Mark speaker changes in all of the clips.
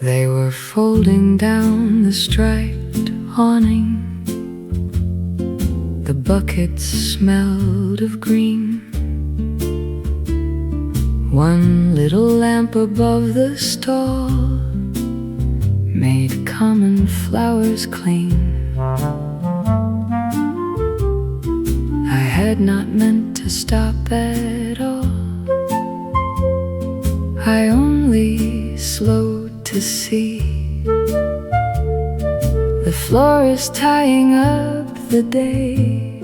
Speaker 1: They were folding down the striped awning. The buckets smelled of green. One little lamp above the stall made common flowers clean. I had not meant to stop at all. I only slowed to see the florist tying up the day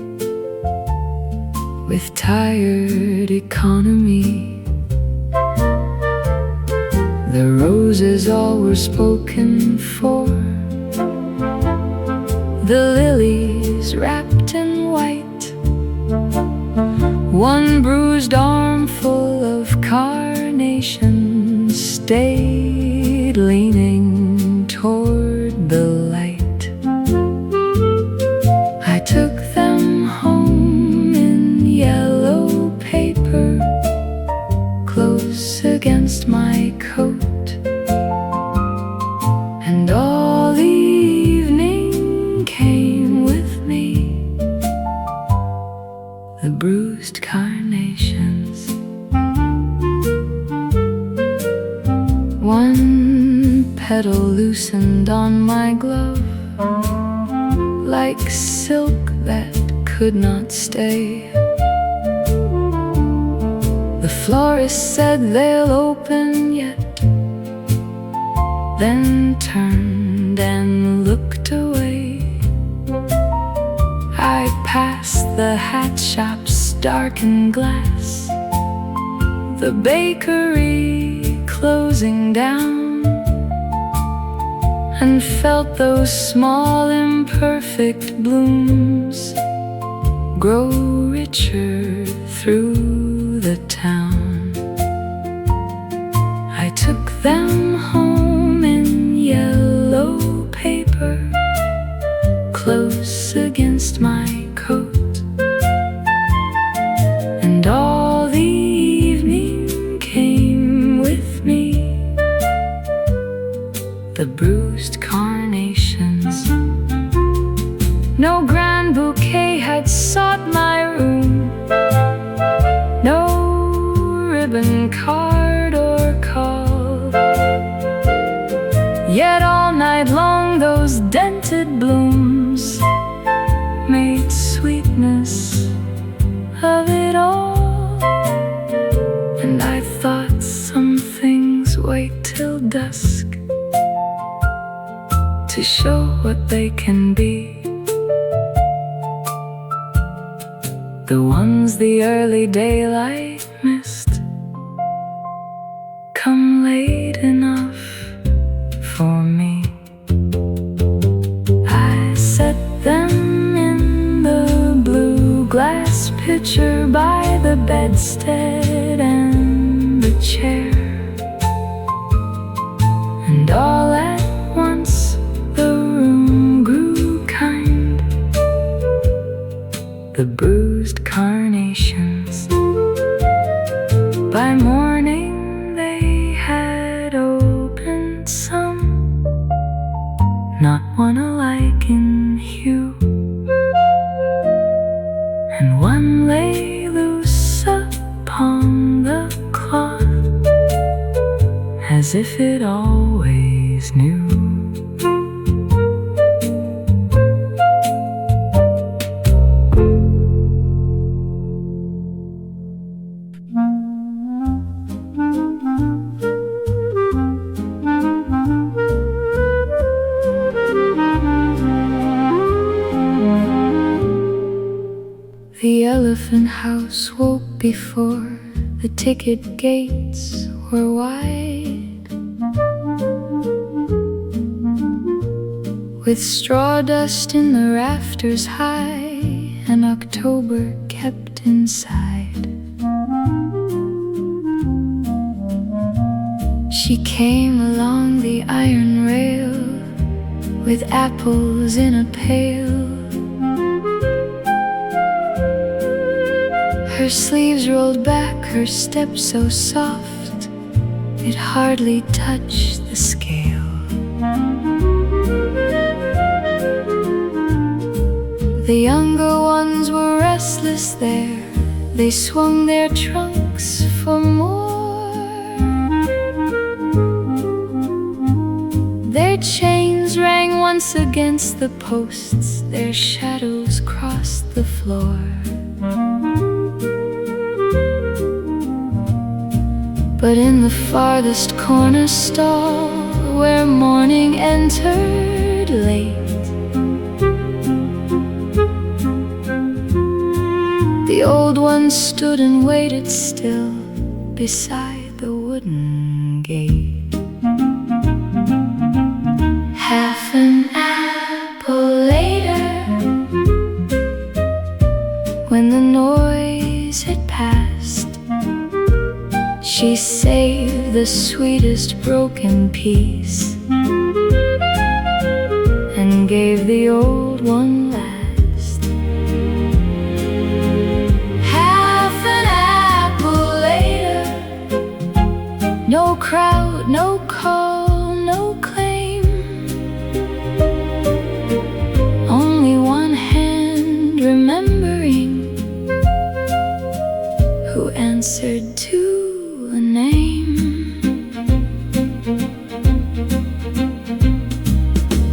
Speaker 1: with tired economy. The roses all were spoken for, the lilies wrapped in white. One bruised armful of carnations stayed leaning toward the light. I took them home in yellow paper, close against my coat. And all the evening came with me, the bruised carnations. One petal loosened on my glove, like silk that could not stay. The florist said they'll open yet, then turned and looked away. I passed the hat shop's darkened glass, the bakery closing down, and felt those small imperfect blooms grow richer through the town. I took them home in yellow paper, close against my coat. And all the evening came with me, the bruised carnations. No grand bouquet had sought my room, no ribbon card or call. Yet all night long those dented blooms made sweetness of it all. And I thought some things wait till dusk to show what they can be. The ones the early daylight missed come late enough for me. I set them in the blue glass pitcher by the bedstead and the chair. And all at once the room grew kind, the bruised carnations. By morning they had opened some, not one alike in hue, and one lay loose upon the cloth, as if it always knew. The elephant house woke before the ticket gates were wide, with straw dust in the rafters high, and October kept inside. She came along the iron rail with apples in a pail. Her sleeves rolled back, her step so soft it hardly touched the scale. The younger ones were restless there, they swung their trunks for more. Their chains rang once against the posts, their shadows crossed the floor. But in the farthest corner stall, where morning entered late, the old one stood and waited still beside the wooden gate. Half an apple later, when the noise had passed, she saved the sweetest broken piece and gave the old one last. Half an apple later, no crowd, no call, no claim, only one hand remembering who answered to a name.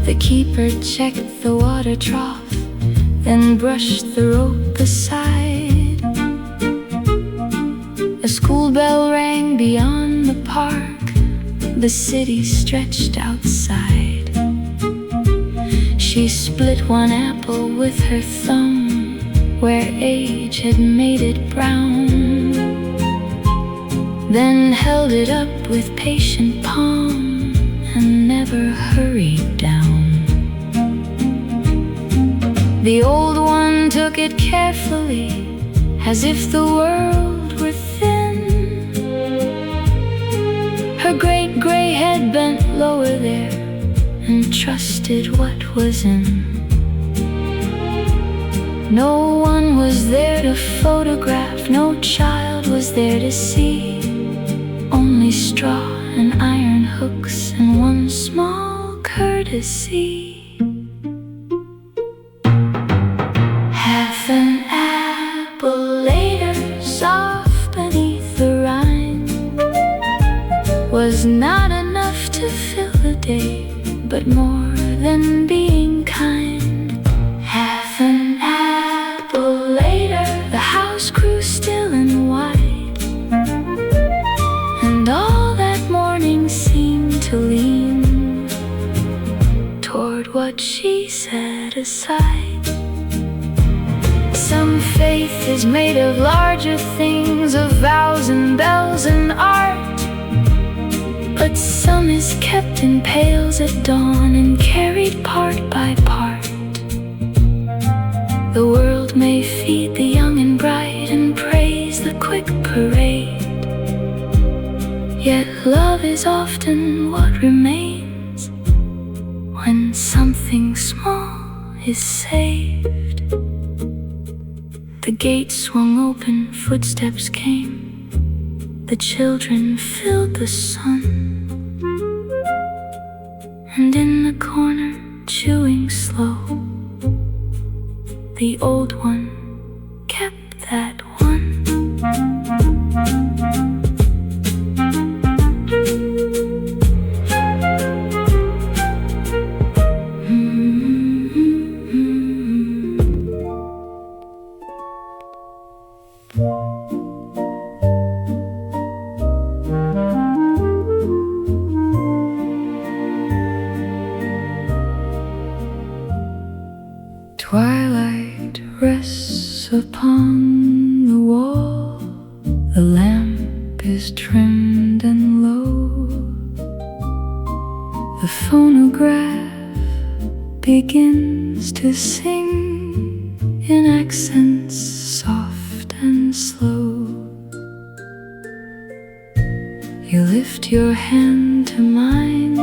Speaker 1: The keeper checked the water trough, then brushed the rope aside. A school bell rang beyond the park, the city stretched outside. She split one apple with her thumb, where age had made it brown, then held it up with patient palm and never hurried down. The old one took it carefully, as if the world were thin. Her great gray head bent lower there and trusted what was in. No one was there to photograph, no child was there to see, only straw and iron hooks and one small courtesy. Half an apple later, soft beneath the rind, was not enough to fill the day, but more than being kind. Half an apple later, the house grew still and wide, and all that morning seemed to lean toward what she set aside. Some faith is made of larger things, of vows and bells and art, but some is kept in pails at dawn and carried part by part. The world may feed the young and bright and praise the quick parade, yet love is often what remains when something small is saved. The gate swung open, footsteps came, the children filled the sun, and in the corner, chewing slow, the old one kept that one. Twilight rests upon the wall, the lamp is trimmed and low, the phonograph begins to sing in accents soft and slow. You lift your hand to mine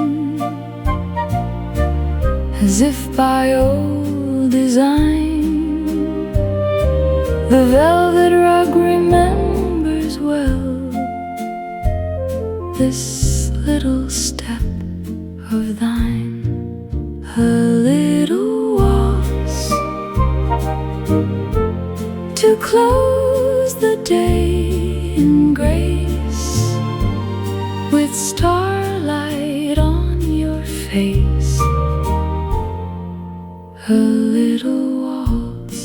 Speaker 1: as if by old design. The velvet rug remembers well this little step of thine, a little waltz to close the day in grace, with starlight on your face, a little waltz.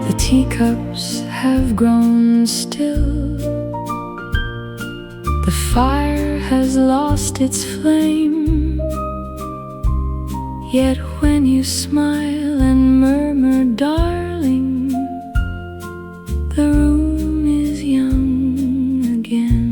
Speaker 1: The teacups have grown still, the fire has lost its flame, yet when you smile and murmur, darling, the room is young again.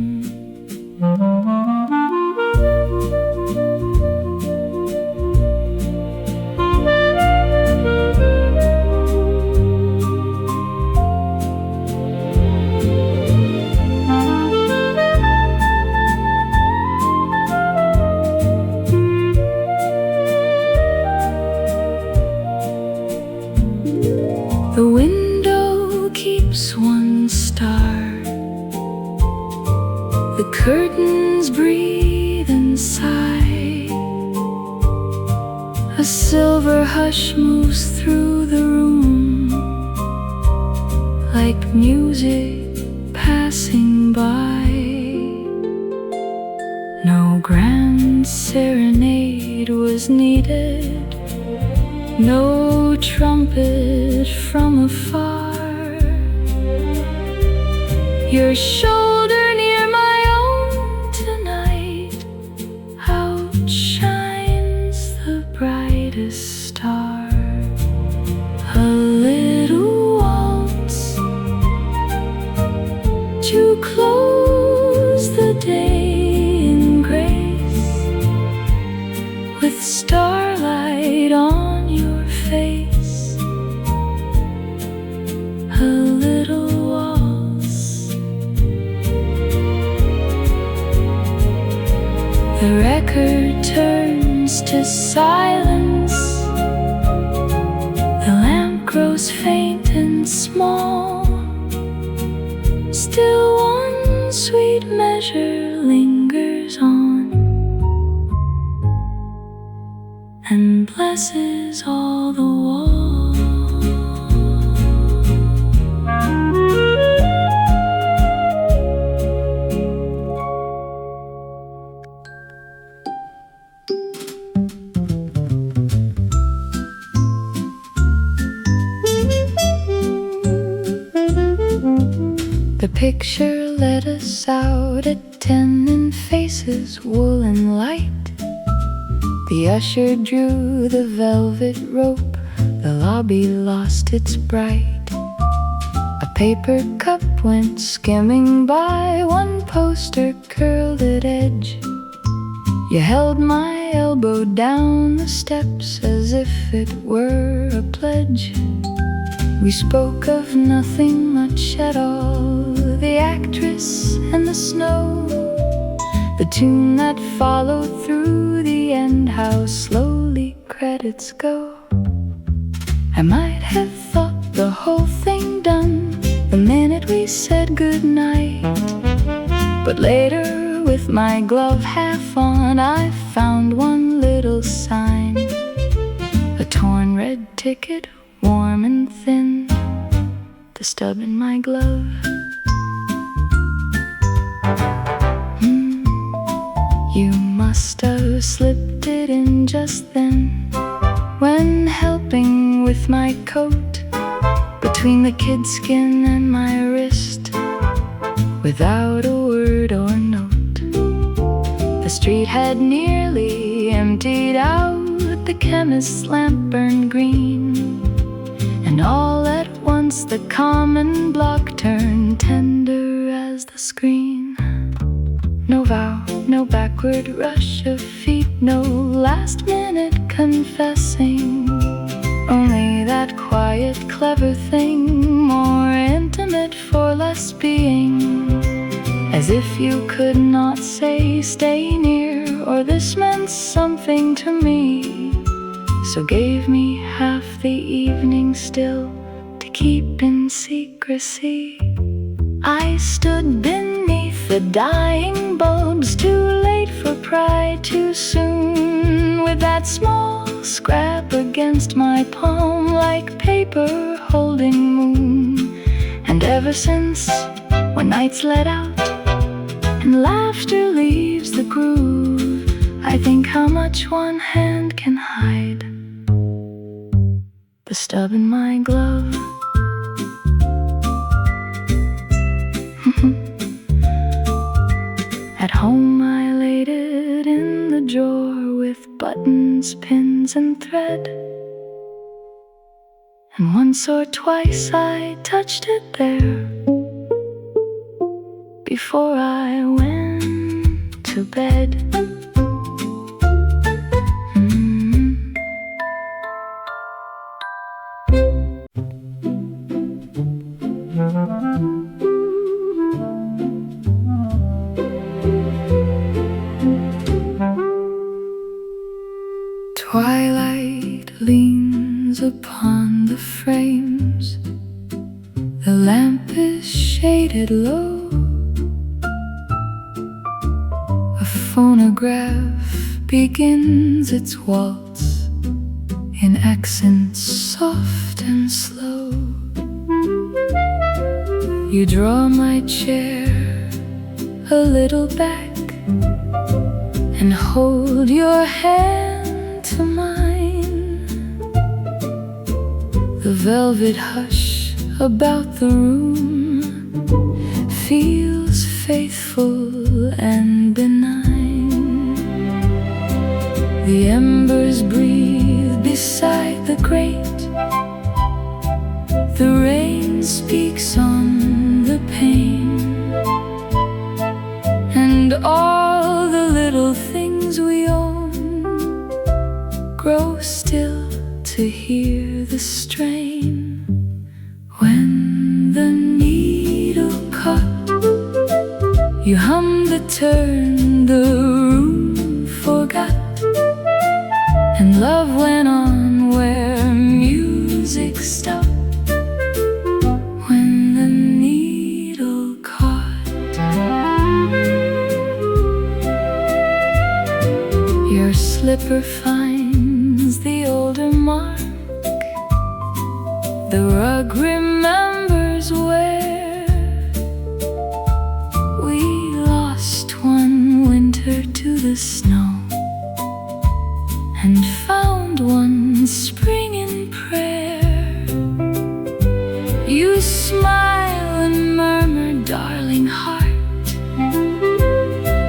Speaker 1: The window keeps one star, the curtains breathe and sigh, a silver hush moves through the room, like music passing by. No grand serenade was needed, no trumpet from afar. Your shoulder near my own tonight outshines the brightest star. A little waltz to close the day in grace, with starlight on your face, a little waltz. The record turns to silence, the lamp grows faint and small, still one sweet measure lingers on and blesses all the walls. The picture led us out at 10 in Faces, wool and light. The usher drew the velvet rope, the lobby lost its bright. A paper cup went skimming by, one poster curled at edge. You held my elbow down the steps as if it were a pledge. We spoke of nothing much at all, the actress and the snow, the tune that followed through the end, how slowly credits go. I might have thought the whole thing done the minute we said goodnight, but later with my glove half on I found one little sign, a torn red ticket, warm and thin, the stub in my glove. You must have slipped it in just then, when helping with my coat, between the kid skin and my wrist, without a word or note. The street had nearly emptied out, the chemist's lamp burned green, and all at once the common block turned tender as the screen. No vow, no backward rush of feet, no last minute confessing, only that quiet, clever thing, more intimate for less being, as if you could not say stay near, or this meant something to me. So gave me half the evening still to keep in secrecy. I stood beneath the dying bulbs, too late for pride, too soon, with that small scrap against my palm, like paper holding moon. And ever since, when nights let out and laughter leaves the groove, I think how much one hand can hide the stub in my glove. At home I laid it in the drawer with buttons, pins and thread, and once or twice I touched it there before I went to bed. Twilight leans upon the frames, the lamp is shaded low, a phonograph begins its waltz in accents soft and slow. You draw my chair a little back and hold your hand to mine. The velvet hush about the room feels faithful and benign. The embers breathe beside the grate, the rain speaks on the pane, and all the little things we own grow still to hear the strain. When the needle caught, you hummed the turn the room forgot, and love went on where music stopped. When the needle caught, your slipper finds the older mark, the rug remembers where we lost one winter to the snow and found one spring in prayer. You smile and murmur, darling heart,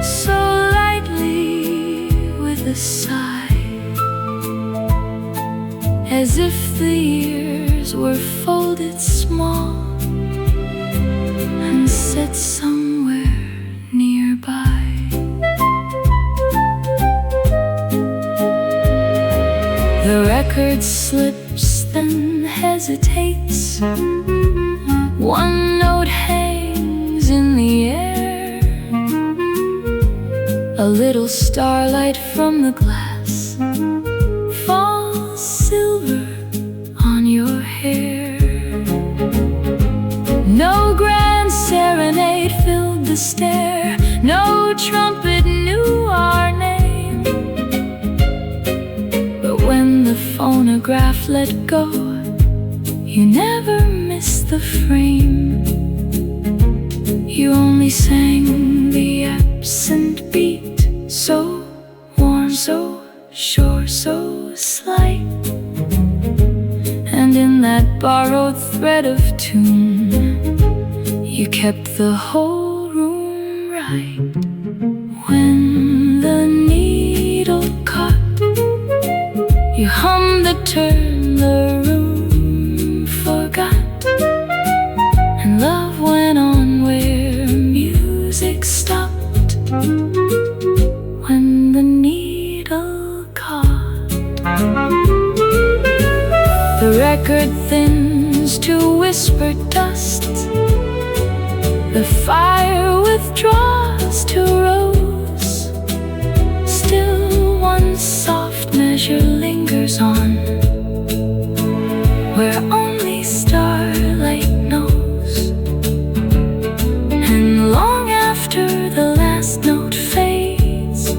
Speaker 1: so lightly with a sigh, as if the years were folded small and set somewhere nearby. The record slips, then hesitates. One note hangs in the air, a little starlight from the glass falls silver on your hair. No grand serenade filled the stair, no trumpet knew our name. But when the phonograph let go, you never missed the frame. You only sang the absent beat, so warm, so sure, so slight. And in that borrowed thread of tune, you kept the whole room right. When the needle caught, you hummed the turn the room forgot, and love went on where music stopped. When the needle caught, the record thins to whispered dust, The fire withdraws to rose. Still one soft measure lingers on, where only starlight knows. And long after the last note fades,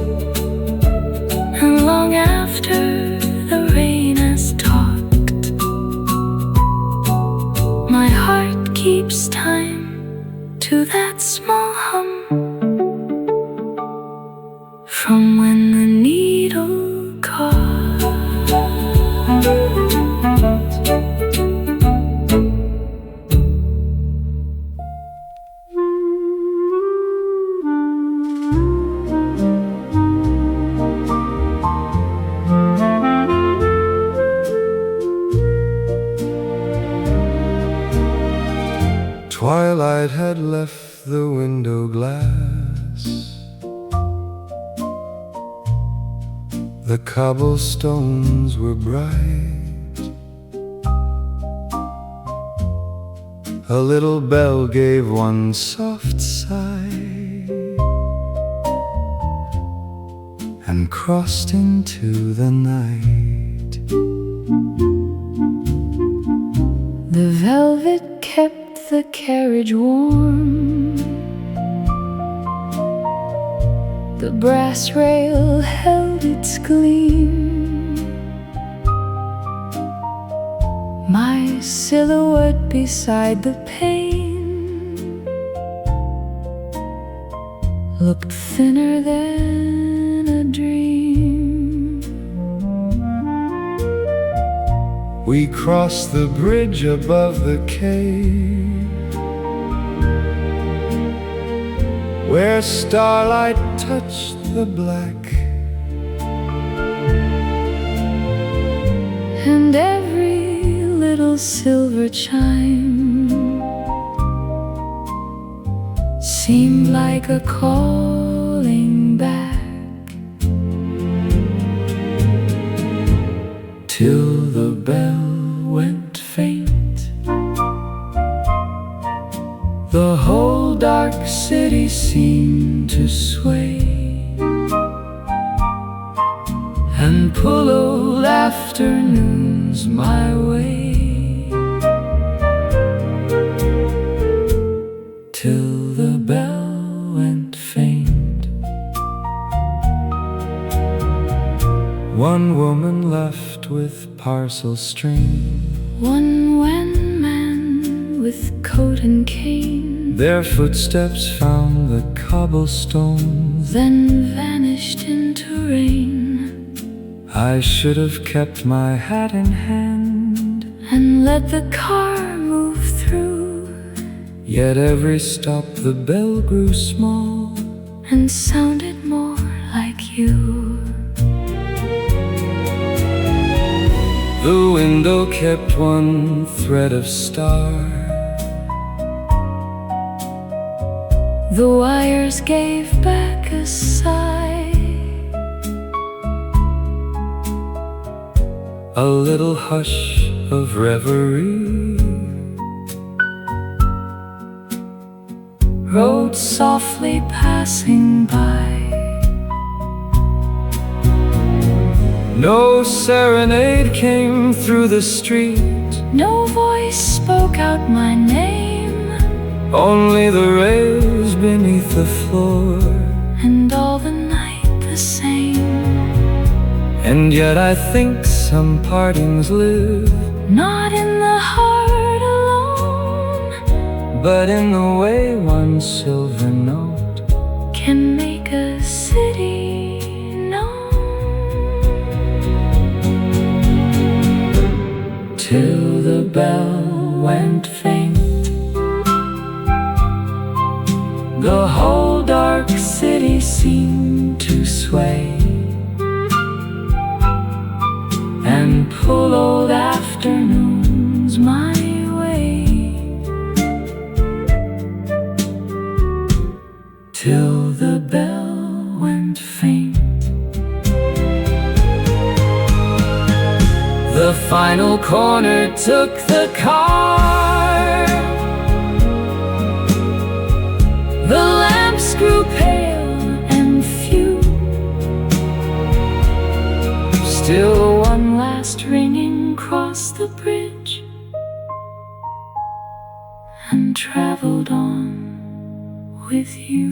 Speaker 1: and long after the rain has talked, my heart keeps time to that small hum from when the needle caught.
Speaker 2: Twilight had left the window glass. The cobblestones were bright. A little bell gave one soft sigh and crossed into the night.
Speaker 1: The velvet kept the carriage warm. The brass rail held its gleam. My silhouette beside the pane looked thinner than a dream.
Speaker 2: We crossed the bridge above the cave, where starlight touched the black,
Speaker 1: and every little silver chime seemed like a calling back,
Speaker 2: till the bell went faint. The whole dark city seemed to sway and pull old afternoons my way, till the bell went faint. One woman left with parcel string,
Speaker 1: one wan man with coat and cane.
Speaker 2: Their footsteps found the cobblestones,
Speaker 1: then vanished into rain.
Speaker 2: I should have kept my hat in hand
Speaker 1: and let the car move through,
Speaker 2: yet every stop the bell grew small
Speaker 1: and sounded more like you.
Speaker 2: The window kept one thread of star.
Speaker 1: The wires gave back a sigh.
Speaker 2: A little hush of reverie
Speaker 1: rode softly passing by.
Speaker 2: No serenade came through the street,
Speaker 1: no voice spoke out my name,
Speaker 2: only the rails beneath the floor,
Speaker 1: and all the night the same.
Speaker 2: And yet I think some partings live,
Speaker 1: not in the heart alone,
Speaker 2: but in the way one silver note
Speaker 1: can make a city known.
Speaker 2: Till the bell went faint, the whole dark city seemed to sway and pull old afternoons my way, till the bell went faint. The final corner took the car,
Speaker 1: Still one last ringing crossed the bridge and traveled on with you.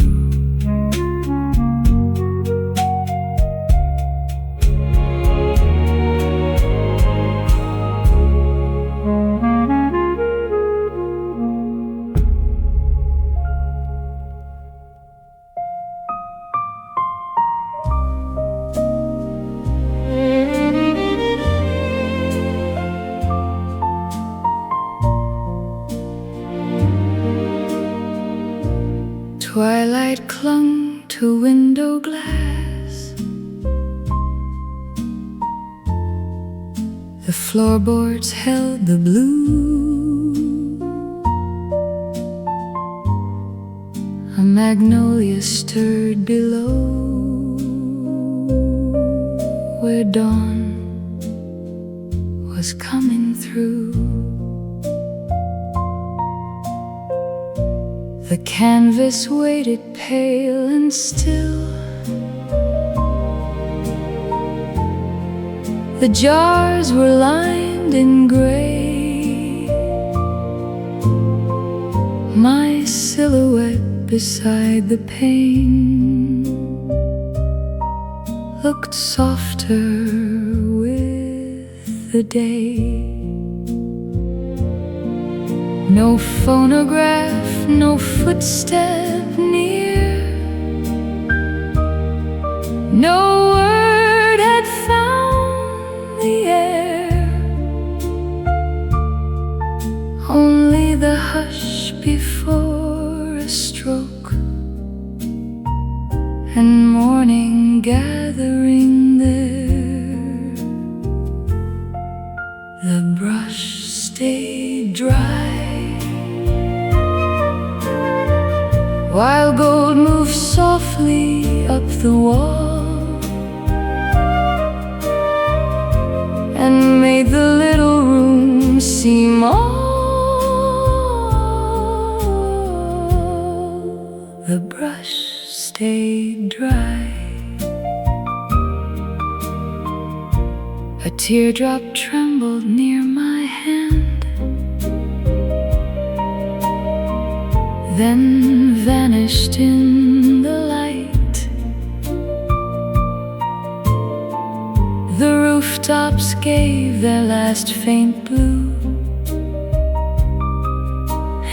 Speaker 1: Twilight clung to window glass. The floorboards held the blue. A magnolia stirred below, where dawn was coming through. The canvas waited pale and still. The jars were lined in gray. My silhouette beside the pane looked softer with the day. No phonograph, no footstep near. No word had found the air. Only the hush before a stroke, and morning gathering there. The brush stayed dry while gold moved softly up the wall and made the little room seem all. The brush stayed dry. A teardrop trembled near my hand, then vanished in the light. The rooftops gave their last faint blue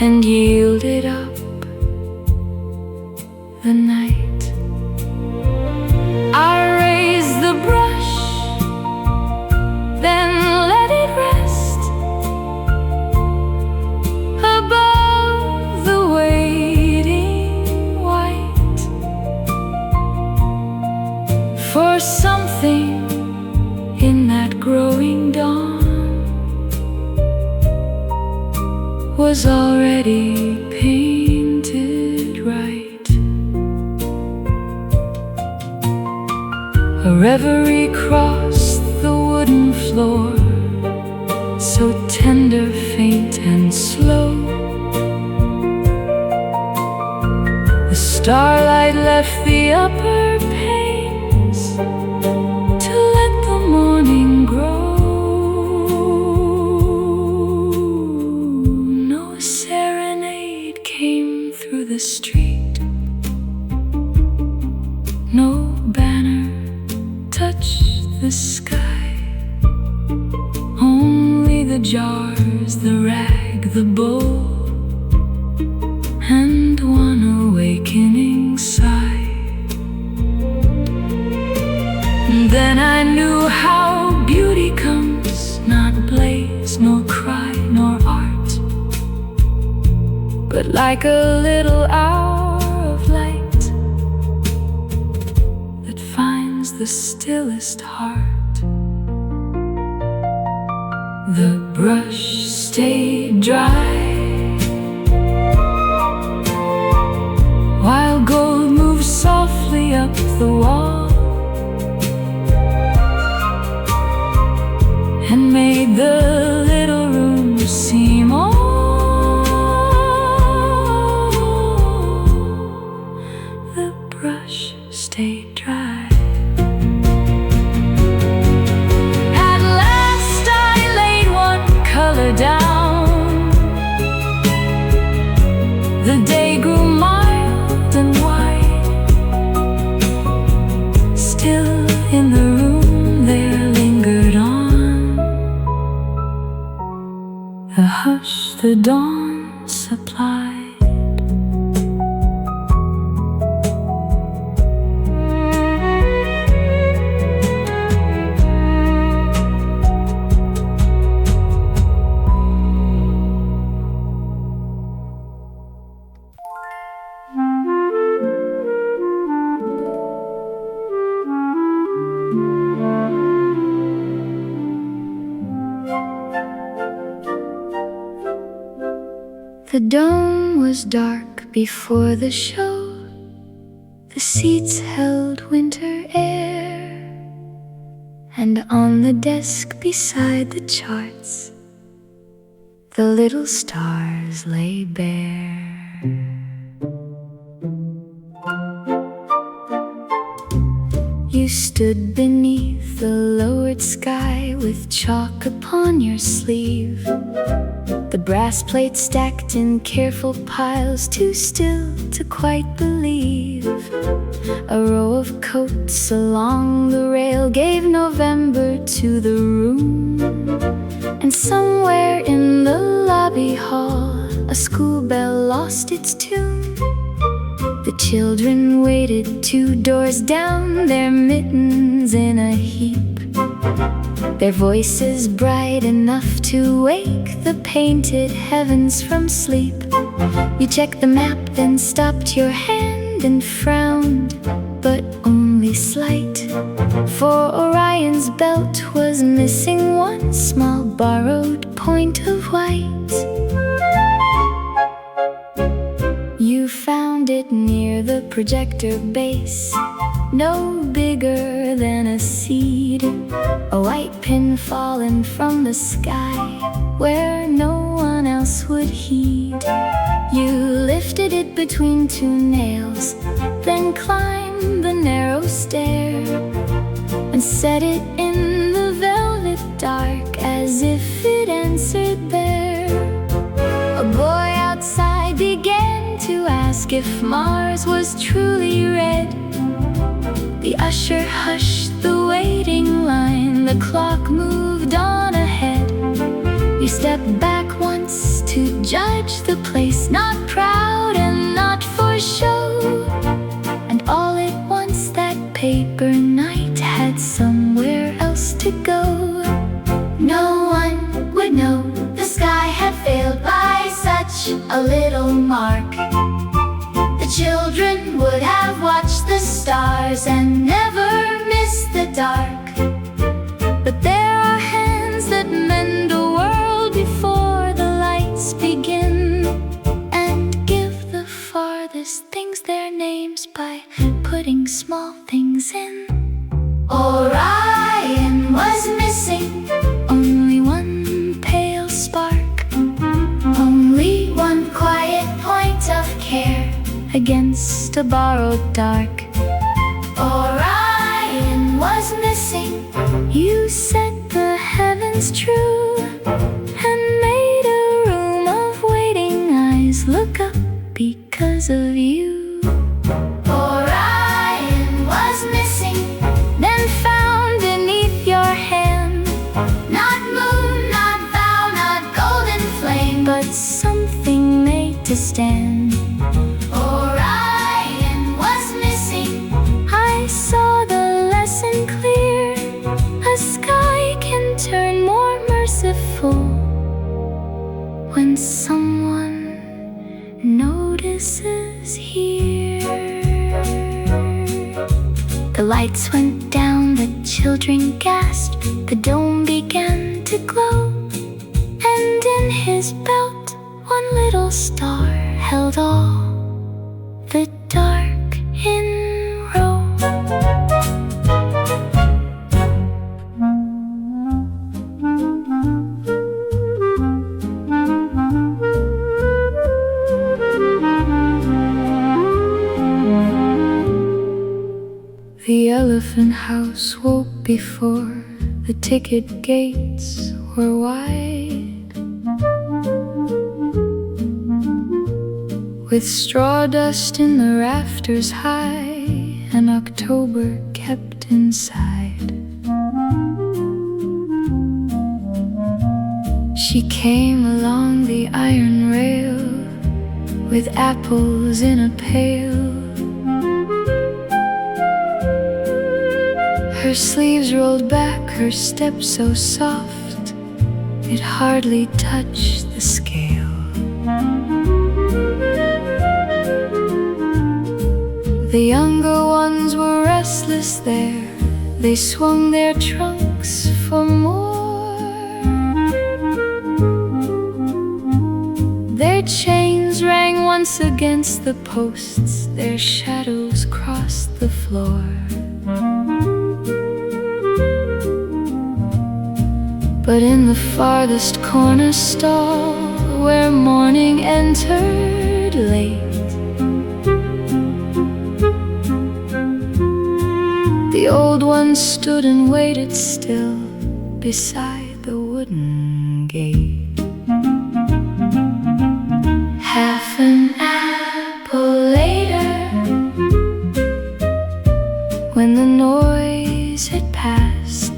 Speaker 1: and yielded up the night. I raised the brush, then let it rest above the waiting white. For something in that growing dawn was already painted right. A reverie crossed the wooden floor, so tender, faint, and slow. The starlight left the upper panes to let the morning grow. No serenade came through the street, no banner touched the sky. Only the jars, the rag, the bowl, and one awakening sigh. And then I knew how beauty comes, not blaze, nor cry, nor art, but like a little hour of light that finds the stillest heart. The brush stayed dry while gold moved softly up the wall and made the little room seem all. The brush stayed dry. hush the dawn supplied. The dome was dark before the show. The seats held winter air, and on the desk beside the charts, the little stars lay bare. You stood beneath the lowered sky with chalk upon your sleeve, the brass plates stacked in careful piles, too still to quite believe. A row of coats along the rail gave November to the room, and somewhere in the lobby hall a school bell lost its tune. The children waited 2 doors down, their mittens in a heap, their voices bright enough to wake the painted heavens from sleep. You checked the map, then stopped your hand and frowned, but only slight, for Orion's belt was missing one small borrowed point of white. You found it near the projector base, no bigger than a seed, a white pin fallen from the sky where no one else would heed. You lifted it between 2 nails, then climbed the narrow stair and set it in the velvet dark as if it answered there. A boy outside began to ask if Mars was truly red. The usher hushed the waiting line, the clock moved on ahead. You stepped back once to judge the place, not proud and not for show, and all at once that paper night had somewhere else to go. No one would know the sky had failed by such a little mark. The children would have watched the stars and never missed the dark. But there are hands that mend a world before the lights begin, and give the farthest things their names by putting small things in. Orion was missing only one pale spark, only one quiet point of care against a borrowed dark. Orion was missing. You set the heavens true and made a room of waiting eyes look up because of you. Orion was missing, then found beneath your hand, not moon, not vow, not golden flame, but something made to stand. Orion was missing. I saw the lesson clear. A sky can turn more merciful when someone notices here. The lights went down, the children gasped, the dome began to glow, and in his belt one little star held all the dark in row. The elephant house woke before the ticket gates were wide, with straw dust in the rafters high, and October kept inside. She came along the iron rail with apples in a pail. Her sleeves rolled back, her step so soft it hardly touched the scale. The younger ones were restless there, they swung their trunks for more. Their chains rang once against the posts, their shadows crossed the floor. But in the farthest corner stall, where morning entered late, the old one stood and waited still beside the wooden gate. Half an apple later, when the noise had passed,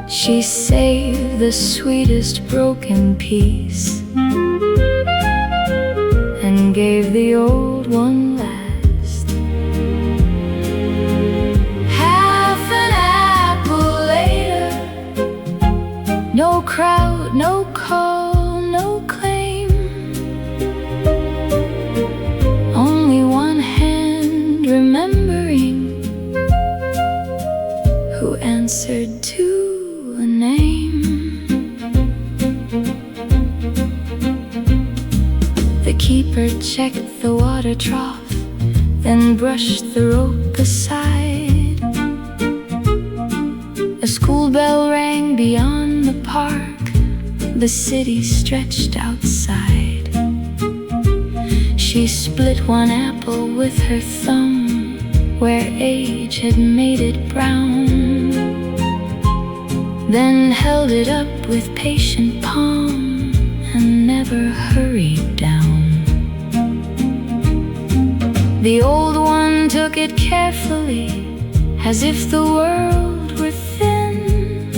Speaker 1: she saved the sweetest broken piece and gave the old one last. Half an apple later, no crowd, no call, no claim, only one hand remembering who answered to a name. The keeper checked the water trough, then brushed the rope aside. A school bell rang beyond the park, the city stretched outside. She split one apple with her thumb, where age had made it brown, then held it up with patient palm and never hurried down. The old one took it carefully, as if the world were thin.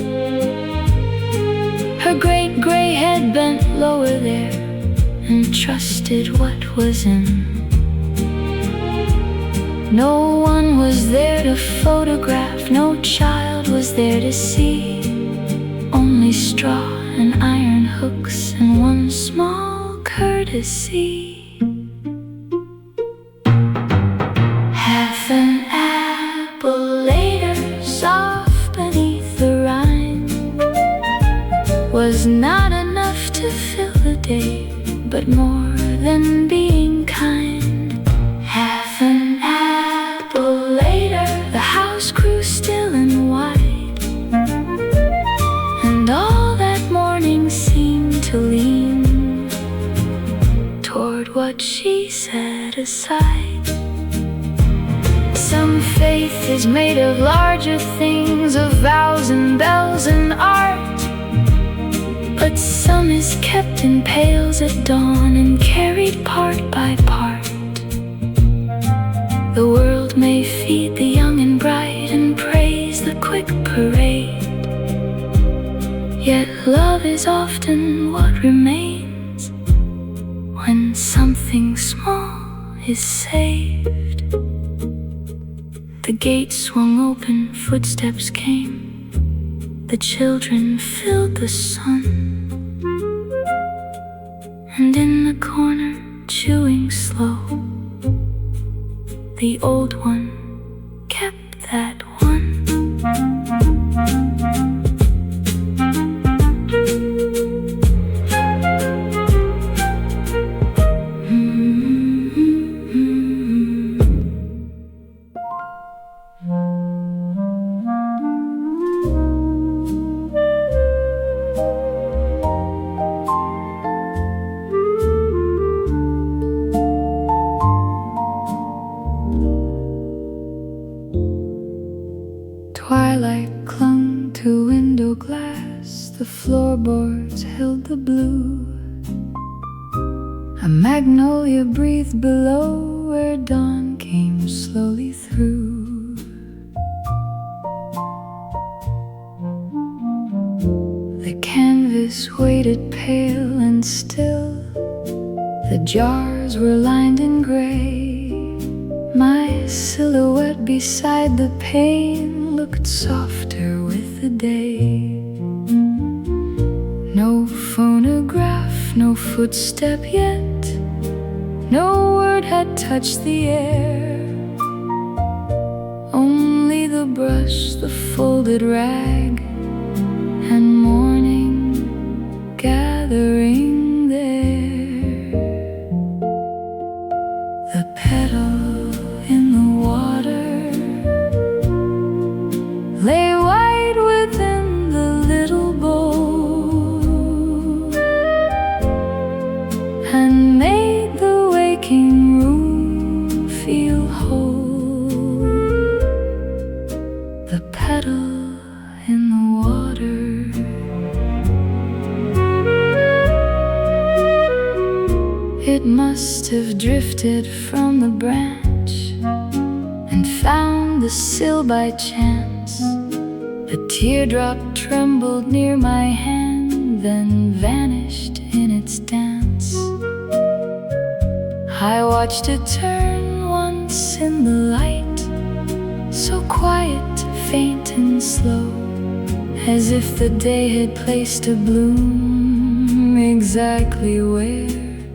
Speaker 1: Her great gray head bent lower there and trusted what was in. No one was there to photograph, no child was there to see, only straw and iron hooks and one small courtesy. Half an apple later, soft beneath the rind, was not enough to fill the day, but more than being kind. Half an apple later, the house grew still and wide, and all that morning seemed to lean toward what she set aside. Some faith is made of larger things, of vows and bells and art, but some is kept in pails at dawn and carried part by part. The world may feed the young and bright and praise the quick parade, yet love is often what remains when something small is saved. The gate swung open, footsteps came, the children filled the sun, and in the corner, chewing slow, the old one kept that one. Twilight clung to window glass, the floorboards held the blue. A magnolia breathed below where dawn came slowly through. The canvas face waited pale and still. The jars were lined in gray. My silhouette beside the pane looked softer with the day. No phonograph, no footstep yet. No word had touched the air. Only the brush, the folded rag, and morning gathering there. The petal in the water lay white within the little bowl and made the waking room feel whole. The petal in the water. It must have drifted from the branch and found the sill by chance. A teardrop trembled near my hand, then vanished in its dance. I watched it turn once in the light, so quiet, faint and slow, as if the day had placed a bloom exactly where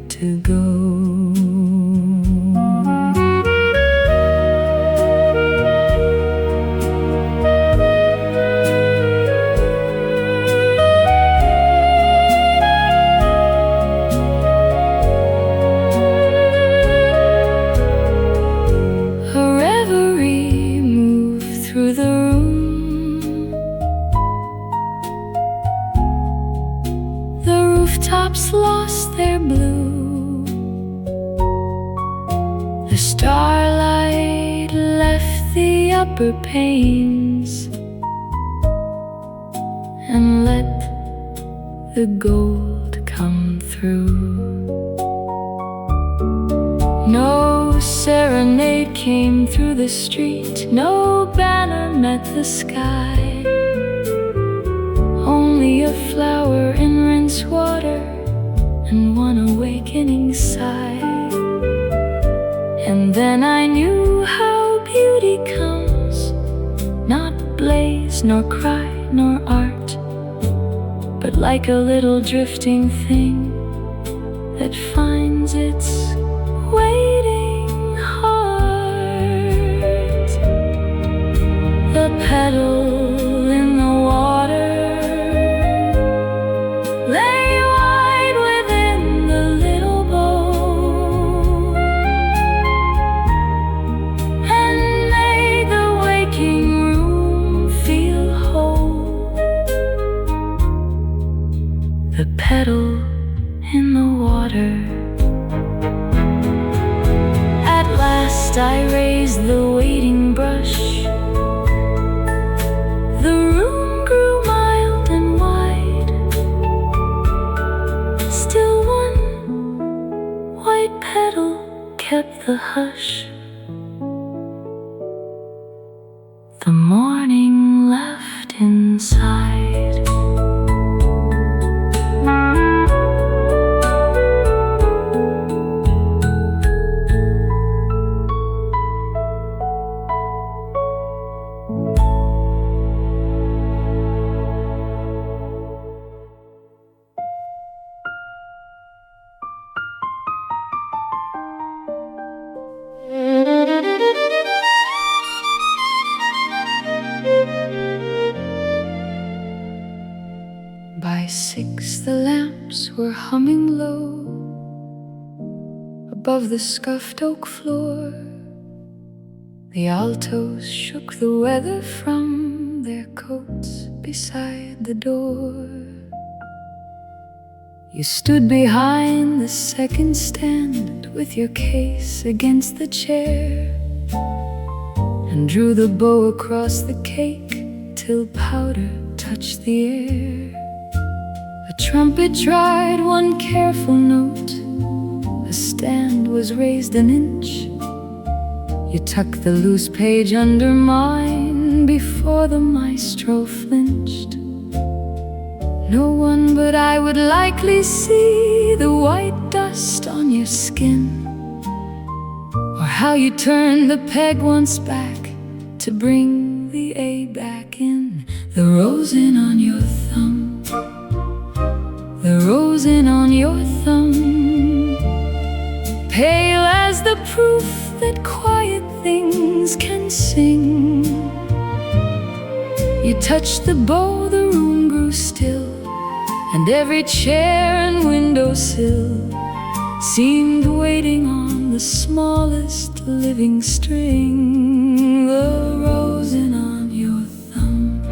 Speaker 1: to go. A reverie moved through the room. The rooftops lost their blue. The starlight left the upper panes and let the gold come through. No serenade came through the street, no banner met the sky. Only a flower in rinse water and one awakening sigh. And then I knew how beauty comes, not blaze, nor cry, nor art, but like a little drifting thing that finds its waiting heart. The petal in the water lay wide within the little bowl and made the waking room feel whole. The petal in the water. At last I raised the waiting brush. The room grew mild and wide. Still one white petal kept the hush. The morning left inside. By 6 the lamps were humming low above the scuffed oak floor. The altos shook the weather from their coats beside the door. You stood behind the second stand with your case against the chair and drew the bow across the cake till powder touched the air. A trumpet tried one careful note, a stand was raised an inch. You tucked the loose page under mine before the maestro flinched. No one but I would likely see the white dust on your skin, or how you turned the peg once back to bring the A back in. The rose in on your thumb, the rose in on your thumb, pale as the proof that quiet things can sing. You touched the bow, the room grew still, and every chair and windowsill seemed waiting on the smallest living string. The rose in on your thumb,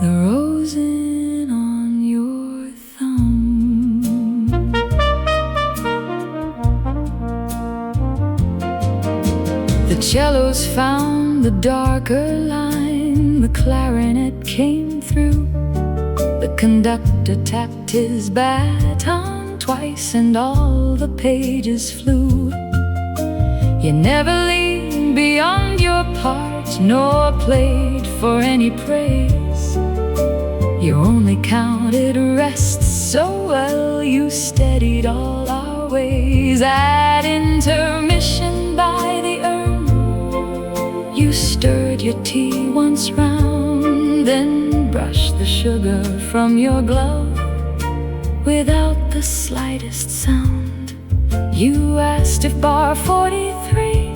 Speaker 1: the rose in on your thumb. The cellos found the darker line, the clarinet came through, the conductor tapped his baton twice, and all the pages flew. You never leaned beyond your part, nor played for any praise. You only counted rests so well, you steadied all our ways. At intermission by the urn, you stirred your tea once round, then brushed the sugar from your glove without the slightest sound. You asked if bar 43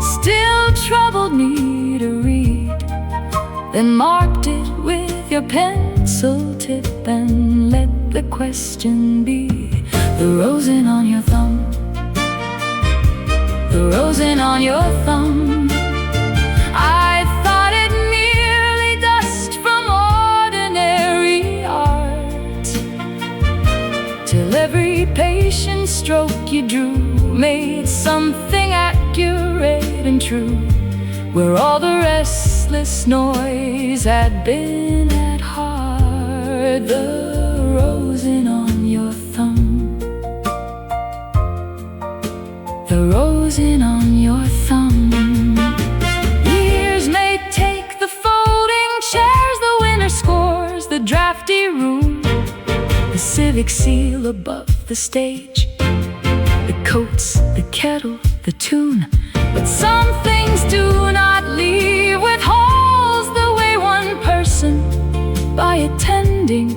Speaker 1: still troubled me to read, then marked it with your pencil tip and let the question be. The rose in on your thumb, the rose in on your thumb. I thought it merely dust from ordinary art, till every patient stroke you drew made something accurate and true, where all the restless noise had been at heart. The rose in on your thumb, the rose in on your thumb. Years may take the folding chairs, the winter scores, the drafty room, the civic seal above the stage, the coats, the kettle, the tune, but some things do not leave with holes the way one person, by attending,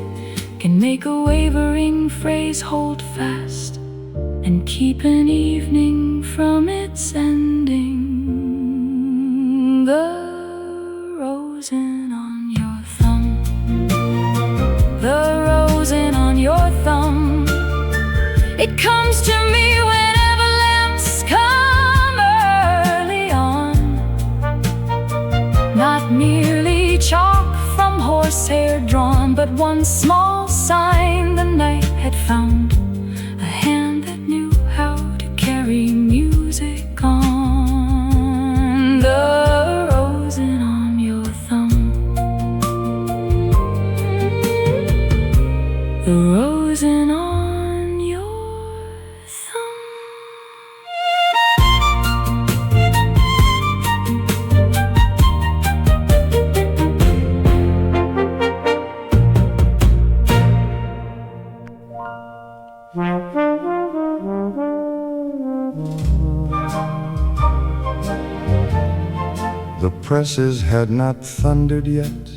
Speaker 1: can make a wavering phrase hold fast and keep an evening from its ending. The rose in on your thumb, the rose in on your thumb. It comes to me whenever lamps come early on, not merely chalk from horsehair drawn, but one small sign the night had found, a hand that knew how to carry music on. The rose in on your thumb, the rose in on your thumb.
Speaker 2: The presses had not thundered yet.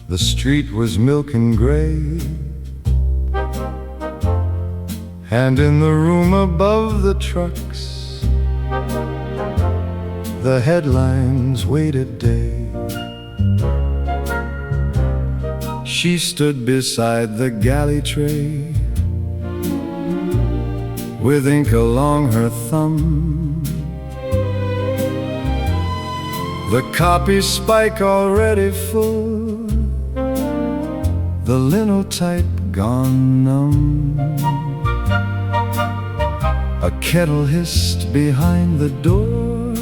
Speaker 2: The street was milk and gray, and in the room above the trucks, the headlines waited day. She stood beside the galley tray, with ink along her thumb, the copy spike already full, the linotype gone numb. A kettle hissed behind the door,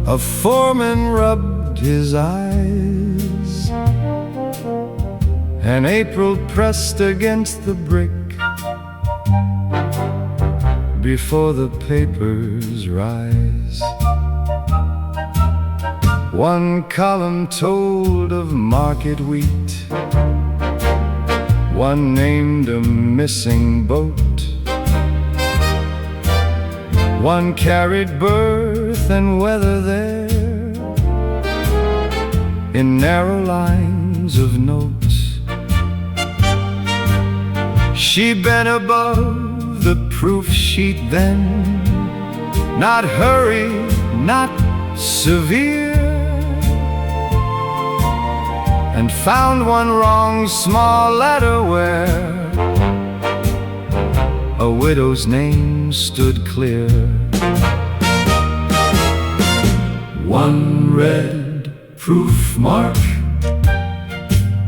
Speaker 2: a foreman rubbed his eyes, and April pressed against the brick before the papers rise. One column told of market wheat, one named a missing boat, one carried birth and weather there in narrow lines of notes. She bent above the proof sheet then, not hurried, not severe, and found one wrong small letter where a widow's name stood clear. One red proof mark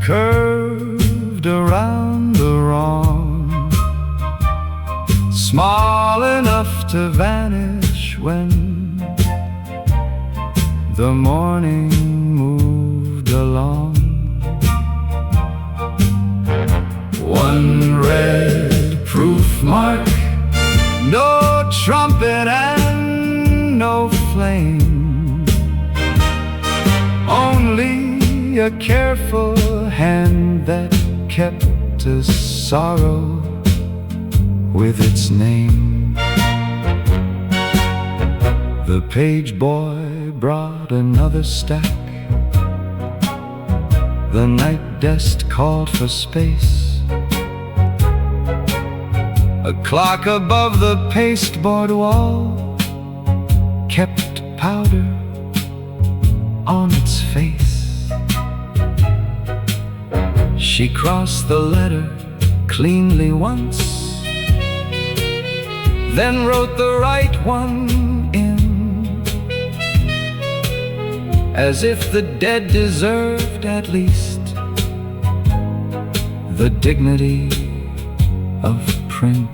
Speaker 2: curved around the wrong, small enough to vanish when the morning moved along. One red proof mark, no trumpet and no flame, only a careful hand that kept a sorrow with its name. The page boy brought another stack. The night desk called for space. A clock above the pasteboard wall kept powder on its face. She crossed the letter cleanly once, then wrote the right one in, as if the dead deserved at least the dignity of print.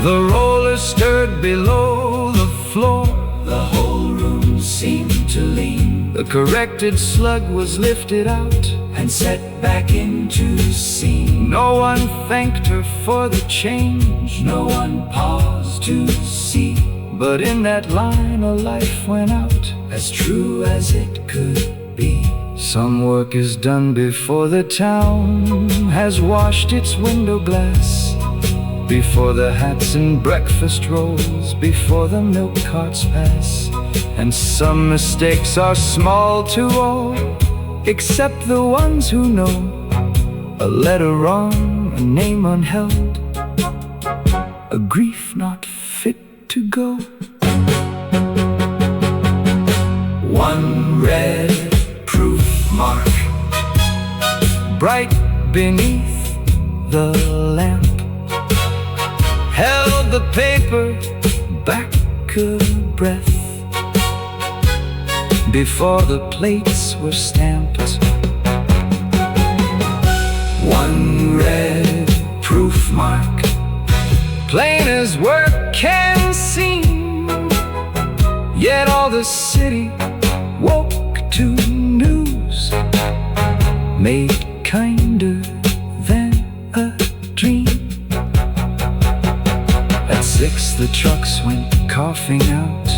Speaker 2: The roller stirred below the floor, the whole room seemed to lean. The corrected slug was lifted out and set back into scene. No one thanked her for the change, no one paused to see, but in that line a life went out, as true as it could be. Some work is done before the town has washed its window glass, before the hats and breakfast rolls, before the milk carts pass. And some mistakes are small to all, except the ones who know a letter wrong, a name unheld, a grief not fit to go. One red proof mark, bright beneath the lamp, held the paper back a breath before the plates were stamped. One red proof mark, plain as work can seem, yet all the city woke to news made kinder than a dream. At 6 the trucks went coughing out,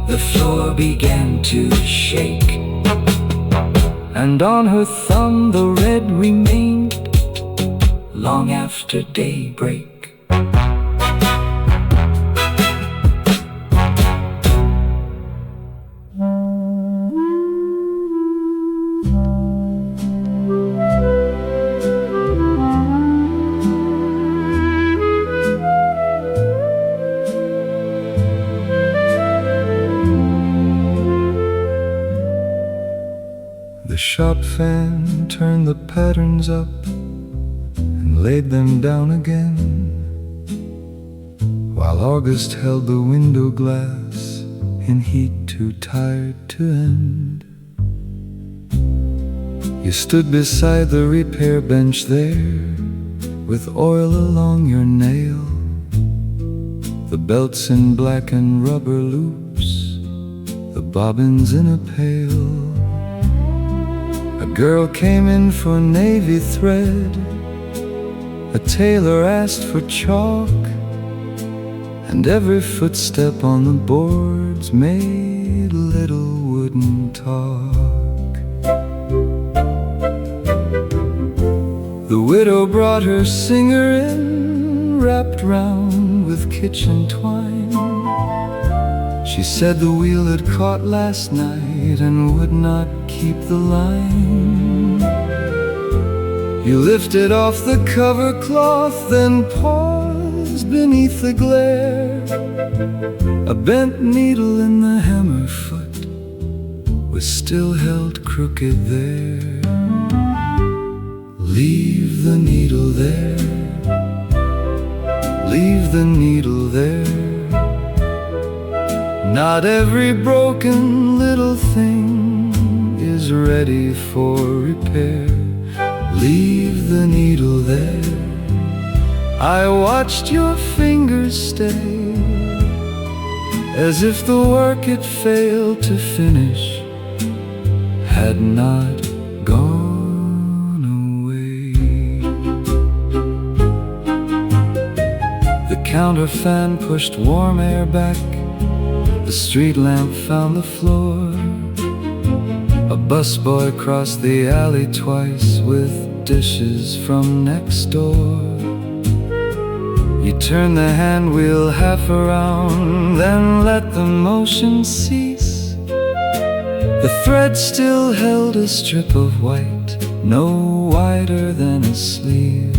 Speaker 2: the floor began to shake, and on her thumb the red remained long after daybreak. The shop fan turned the patterns up and laid them down again, while August held the window glass in heat too tired to end. You stood beside the repair bench there, with oil along your nail, the belts in black and rubber loops, the bobbins in a pail. A girl came in for navy thread, a tailor asked for chalk, and every footstep on the boards made a little wooden talk. The widow brought her singer in, wrapped round with kitchen twine. She said the wheel had caught last night and would not keep the line. You lifted off the cover cloth, then paused beneath the glare. A bent needle in the hammer foot was still held crooked there. Leave the needle there, leave the needle there. Not every broken little thing is ready for repair. Leave the needle there. I watched your fingers stay, as if the work it failed to finish had not gone away. The counter fan pushed warm air back. The street lamp found the floor. A busboy crossed the alley twice with dishes from next door. You turned the hand wheel half around, then let the motion cease. The thread still held a strip of white, no wider than a sleeve.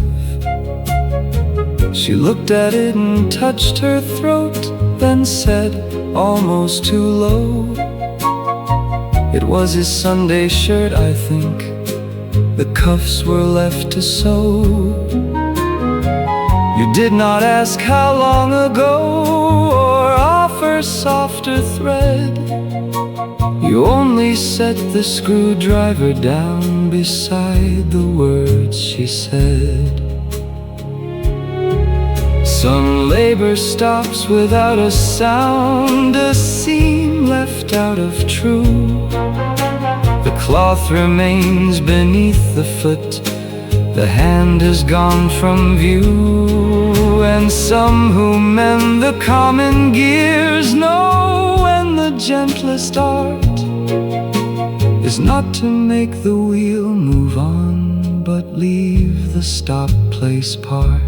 Speaker 2: She looked at it and touched her throat, then said, almost too low, it was his Sunday shirt, I think. The cuffs were left to sew. You did not ask how long ago, or offer softer thread. You only set the screwdriver down beside the words she said. Some labor stops without a sound, a seam left out of true. The cloth remains beneath the foot, the hand has gone from view. And some who mend the common gears know when the gentlest art is not to make the wheel move on, but leave the stop place part.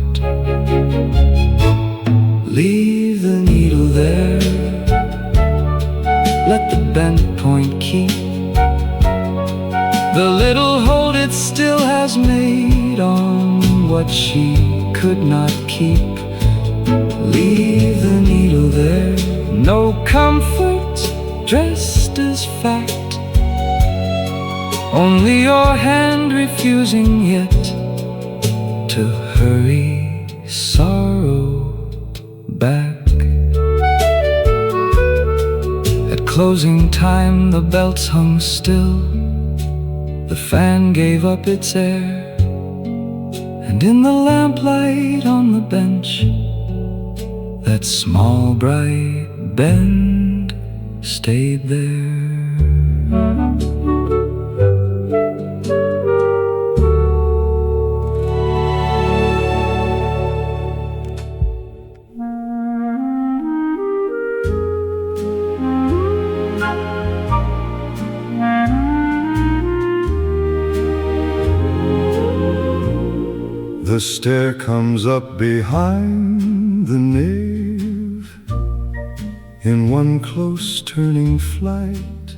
Speaker 2: Leave the needle there, let the bent point keep the little hold it still has made on what she could not keep. Leave the needle there, no comfort dressed as fact, only your hand refusing yet to hurry sorrow back. At closing time the belts hung still, the fan gave up its air, and in the lamplight on the bench, that small bright bend stayed there. The stair comes up behind the nave in one close turning flight.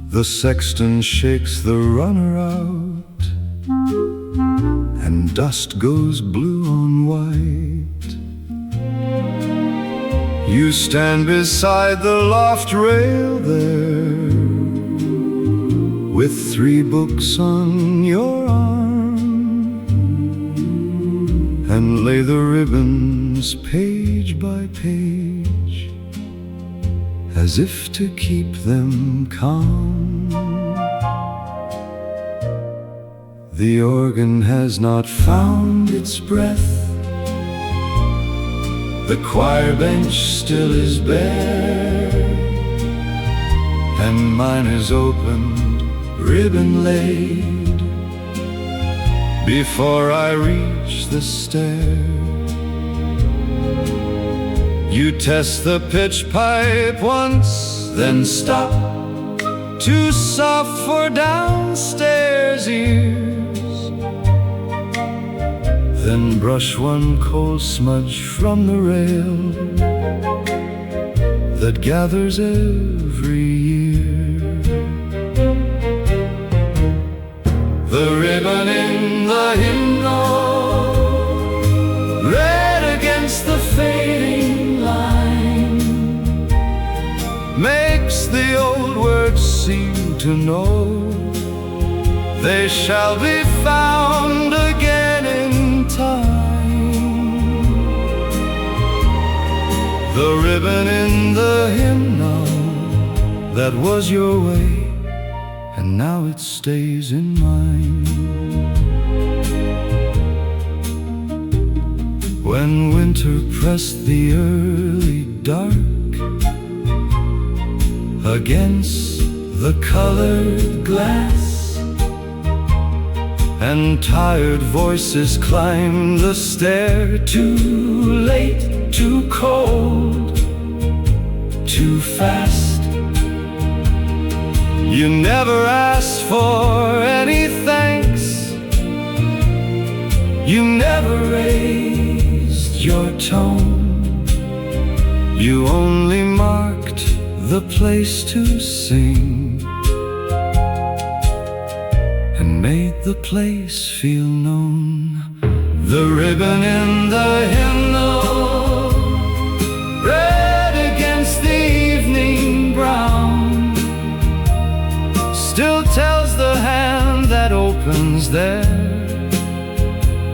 Speaker 2: The sexton shakes the runner out, and dust goes blue on white. You stand beside the loft rail there, with 3 books on your arm, and lay the ribbons page by page, as if to keep them calm. The organ has not found its breath, the choir bench still is bare, and mine is opened, ribbon laid, before I reach the stair. You test the pitch pipe once, then stop. Too soft for downstairs ears. Then brush one cold smudge from the rail that gathers every year. The ribbon in the hymnal, red against the fading line, makes the old words seem to know they shall be found again in time. The ribbon in the hymnal, that was your way, and now it stays in mine. When winter pressed the early dark against the colored glass, and tired voices climbed the stair, too late, too cold, too fast. You never asked for any thanks, you never raised your tone, you only marked the place to sing and made the place feel known. The ribbon in the hymnal, red against the evening brown, still tells the hand that opens there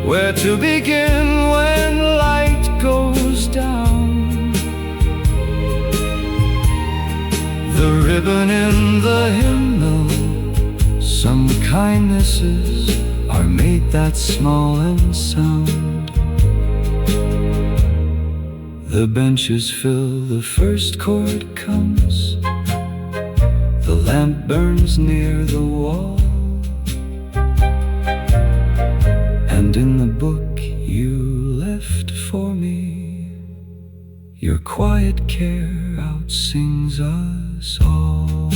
Speaker 2: where to begin when light goes down. The ribbon in the hymnal, some kindnesses are made that small and sound. The benches fill, the first chord comes, the lamp burns near the wall, and in the book you left for me, your quiet care outsings us all.